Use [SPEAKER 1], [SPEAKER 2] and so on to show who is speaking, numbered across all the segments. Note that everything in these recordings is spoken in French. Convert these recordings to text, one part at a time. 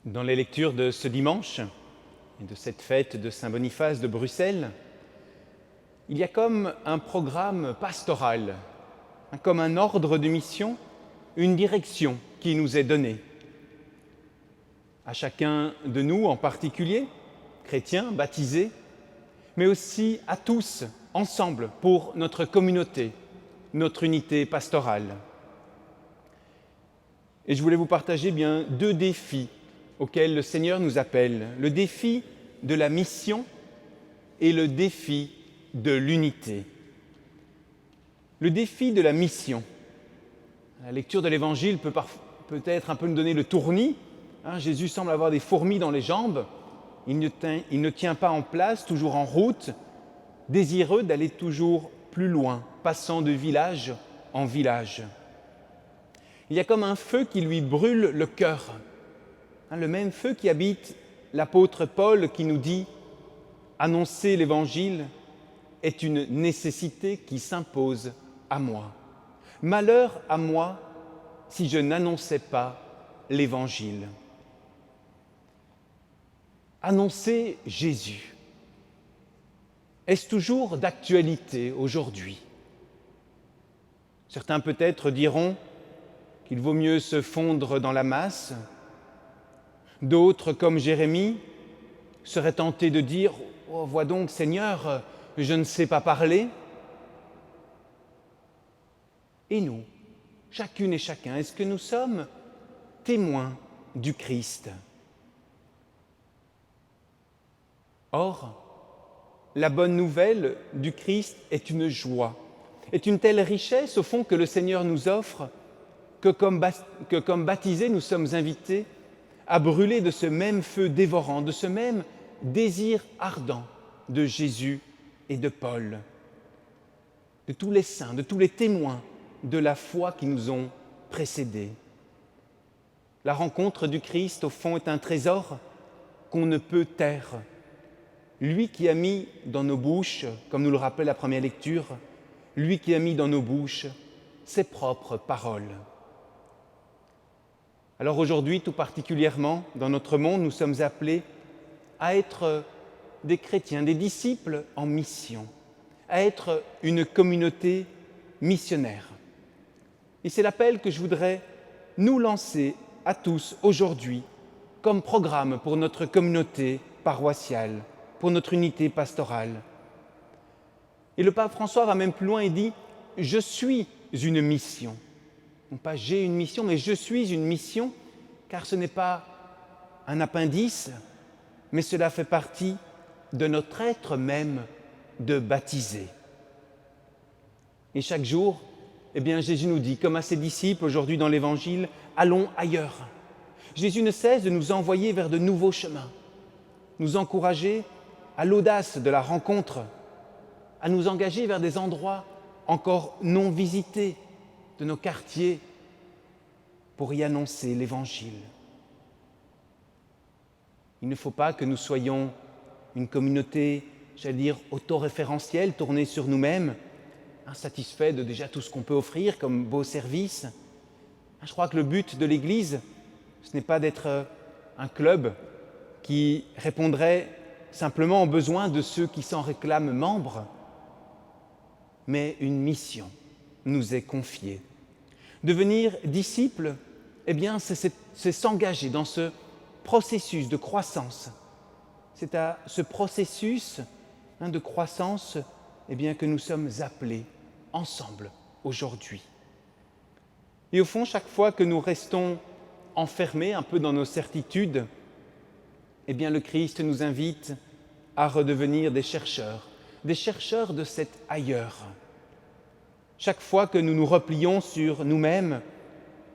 [SPEAKER 1] Dans les lectures de ce dimanche et de cette fête de Saint-Boniface de Bruxelles, il y a comme un programme pastoral, comme un ordre de mission, une direction qui nous est donnée. À chacun de nous en particulier, chrétiens, baptisés, mais aussi à tous, ensemble, pour notre communauté, notre unité pastorale. Et je voulais vous partager deux défis auxquels le Seigneur nous appelle, le défi de la mission et le défi de l'unité. Le défi de la mission. La lecture de l'Évangile peut peut-être un peu nous donner le tournis. Jésus semble avoir des fourmis dans les jambes. Il ne tient pas en place, toujours en route, désireux d'aller toujours plus loin, passant de village en village. Il y a comme un feu qui lui brûle le cœur. Le même feu qui habite l'apôtre Paul qui nous dit « Annoncer l'Évangile est une nécessité qui s'impose à moi. Malheur à moi si je n'annonçais pas l'Évangile. » Annoncer Jésus. Est-ce toujours d'actualité aujourd'hui? Certains peut-être diront qu'il vaut mieux se fondre dans la masse. D'autres, comme Jérémie, seraient tentés de dire « Oh, vois donc, Seigneur, je ne sais pas parler. » Et nous, chacune et chacun, est-ce que nous sommes témoins du Christ? Or, la bonne nouvelle du Christ est une joie, est une telle richesse au fond que le Seigneur nous offre que comme baptisés, nous sommes invités à brûler de ce même feu dévorant, de ce même désir ardent de Jésus et de Paul, de tous les saints, de tous les témoins de la foi qui nous ont précédés. La rencontre du Christ, au fond, est un trésor qu'on ne peut taire. Lui qui a mis dans nos bouches, comme nous le rappelle la première lecture, lui qui a mis dans nos bouches ses propres paroles. Alors aujourd'hui, tout particulièrement, dans notre monde, nous sommes appelés à être des chrétiens, des disciples en mission, à être une communauté missionnaire. Et c'est l'appel que je voudrais nous lancer à tous aujourd'hui comme programme pour notre communauté paroissiale, pour notre unité pastorale. Et le pape François va même plus loin et dit « Je suis une mission ». Non pas j'ai une mission, mais je suis une mission, car ce n'est pas un appendice, mais cela fait partie de notre être même de baptisé. Et chaque jour, Jésus nous dit, comme à ses disciples aujourd'hui dans l'Évangile, allons ailleurs. Jésus ne cesse de nous envoyer vers de nouveaux chemins, nous encourager à l'audace de la rencontre, à nous engager vers des endroits encore non visités, de nos quartiers pour y annoncer l'Évangile. Il ne faut pas que nous soyons une communauté, autoréférentielle, tournée sur nous-mêmes, insatisfaits de déjà tout ce qu'on peut offrir comme beau service. Je crois que le but de l'Église, ce n'est pas d'être un club qui répondrait simplement aux besoins de ceux qui s'en réclament membres, mais une mission nous est confiée. Devenir disciple, c'est s'engager dans ce processus de croissance. C'est à ce processus de croissance que nous sommes appelés ensemble aujourd'hui. Et au fond, chaque fois que nous restons enfermés un peu dans nos certitudes, le Christ nous invite à redevenir des chercheurs de cet ailleurs. Chaque fois que nous nous replions sur nous-mêmes,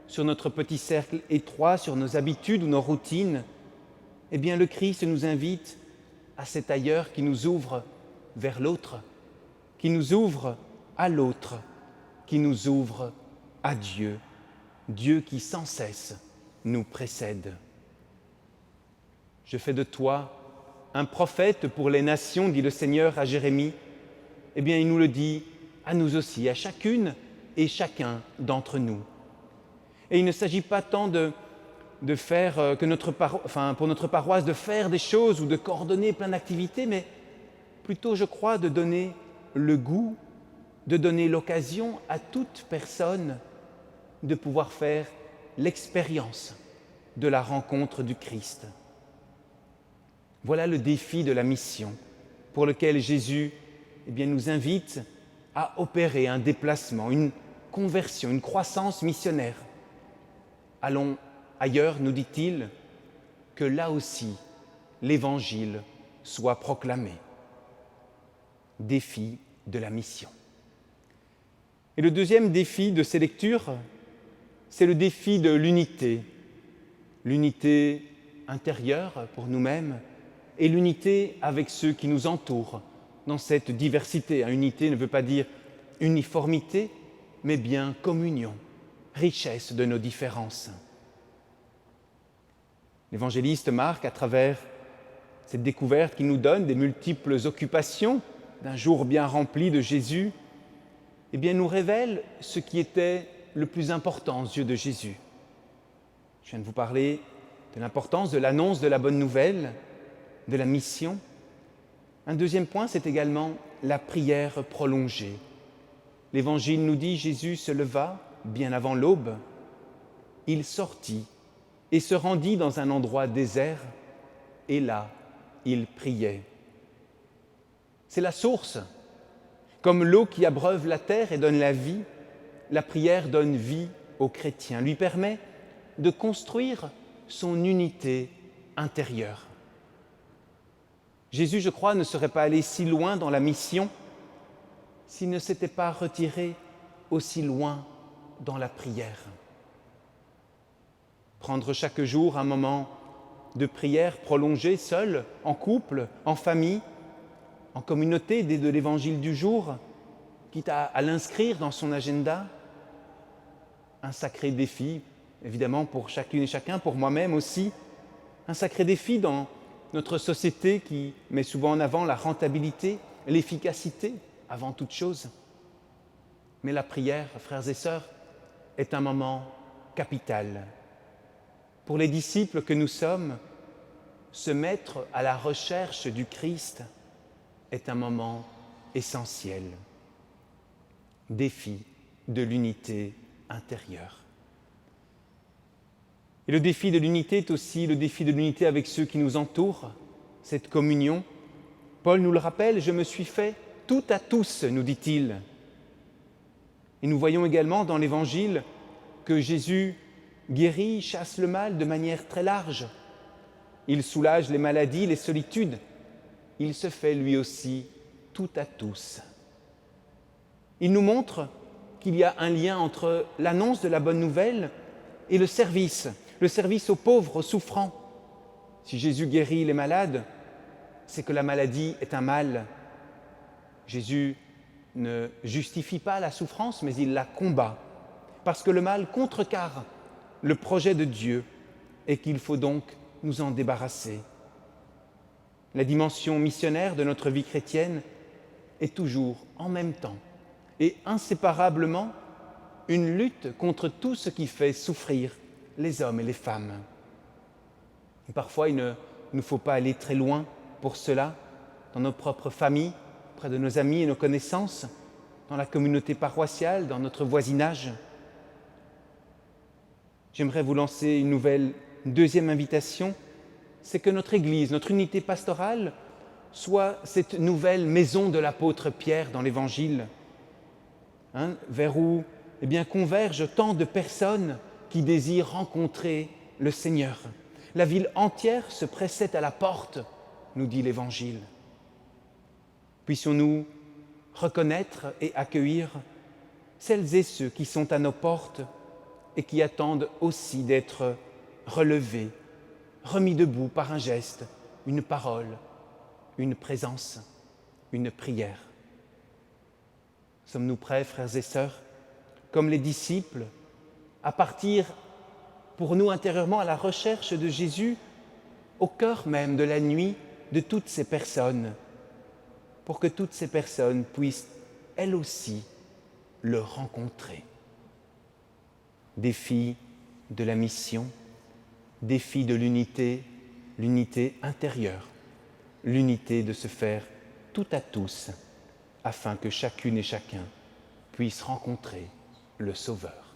[SPEAKER 1] sur notre petit cercle étroit, sur nos habitudes ou nos routines, le Christ nous invite à cet ailleurs qui nous ouvre vers l'autre, qui nous ouvre à l'autre, qui nous ouvre à Dieu, Dieu qui sans cesse nous précède. Je fais de toi un prophète pour les nations, dit le Seigneur à Jérémie. Il nous le dit à nous aussi, à chacune et chacun d'entre nous. Et il ne s'agit pas tant de de faire, pour notre paroisse, de faire des choses ou de coordonner plein d'activités, mais plutôt, je crois, de donner le goût, de donner l'occasion à toute personne de pouvoir faire l'expérience de la rencontre du Christ. Voilà le défi de la mission pour lequel Jésus nous invite à opérer un déplacement, une conversion, une croissance missionnaire. Allons ailleurs, nous dit-il, que là aussi l'Évangile soit proclamé. Défi de la mission. Et le deuxième défi de ces lectures, c'est le défi de l'unité. L'unité intérieure pour nous-mêmes et l'unité avec ceux qui nous entourent dans cette diversité. Unité ne veut pas dire uniformité, mais bien communion, richesse de nos différences. L'évangéliste Marc, à travers cette découverte qu'il nous donne des multiples occupations d'un jour bien rempli de Jésus, nous révèle ce qui était le plus important aux yeux de Jésus. Je viens de vous parler de l'importance de l'annonce de la bonne nouvelle, de la mission. Un deuxième point, c'est également la prière prolongée. L'Évangile nous dit, Jésus se leva bien avant l'aube, il sortit et se rendit dans un endroit désert, et là, il priait. C'est la source. Comme l'eau qui abreuve la terre et donne la vie, la prière donne vie aux chrétiens, lui permet de construire son unité intérieure. Jésus, je crois, ne serait pas allé si loin dans la mission s'il ne s'était pas retiré aussi loin dans la prière. Prendre chaque jour un moment de prière prolongée, seul, en couple, en famille, en communauté, dès de l'Évangile du jour, quitte à l'inscrire dans son agenda, un sacré défi, évidemment pour chacune et chacun, pour moi-même aussi, un sacré défi dans notre société qui met souvent en avant la rentabilité, l'efficacité avant toute chose. Mais la prière, frères et sœurs, est un moment capital. Pour les disciples que nous sommes, se mettre à la recherche du Christ est un moment essentiel. Défi de l'unité intérieure. Et le défi de l'unité est aussi le défi de l'unité avec ceux qui nous entourent, cette communion. Paul nous le rappelle, « Je me suis fait tout à tous », nous dit-il. Et nous voyons également dans l'Évangile que Jésus guérit, chasse le mal de manière très large. Il soulage les maladies, les solitudes. Il se fait lui aussi tout à tous. Il nous montre qu'il y a un lien entre l'annonce de la bonne nouvelle et le service aux pauvres, aux souffrants. Si Jésus guérit les malades, c'est que la maladie est un mal. Jésus ne justifie pas la souffrance, mais il la combat, parce que le mal contrecarre le projet de Dieu et qu'il faut donc nous en débarrasser. La dimension missionnaire de notre vie chrétienne est toujours en même temps et inséparablement une lutte contre tout ce qui fait souffrir les hommes et les femmes. Et parfois, il ne nous faut pas aller très loin pour cela, dans nos propres familles, près de nos amis et nos connaissances, dans la communauté paroissiale, dans notre voisinage. J'aimerais vous lancer une deuxième invitation, c'est que notre Église, notre unité pastorale, soit cette nouvelle maison de l'apôtre Pierre dans l'Évangile, vers où convergent tant de personnes qui désirent rencontrer le Seigneur. La ville entière se pressait à la porte, nous dit l'Évangile. Puissions-nous reconnaître et accueillir celles et ceux qui sont à nos portes et qui attendent aussi d'être relevés, remis debout par un geste, une parole, une présence, une prière. Sommes-nous prêts, frères et sœurs, comme les disciples, à partir pour nous intérieurement à la recherche de Jésus, au cœur même de la nuit de toutes ces personnes, pour que toutes ces personnes puissent, elles aussi, le rencontrer. Défi de la mission, défi de l'unité, l'unité intérieure, l'unité de se faire tout à tous, afin que chacune et chacun puisse rencontrer le Sauveur.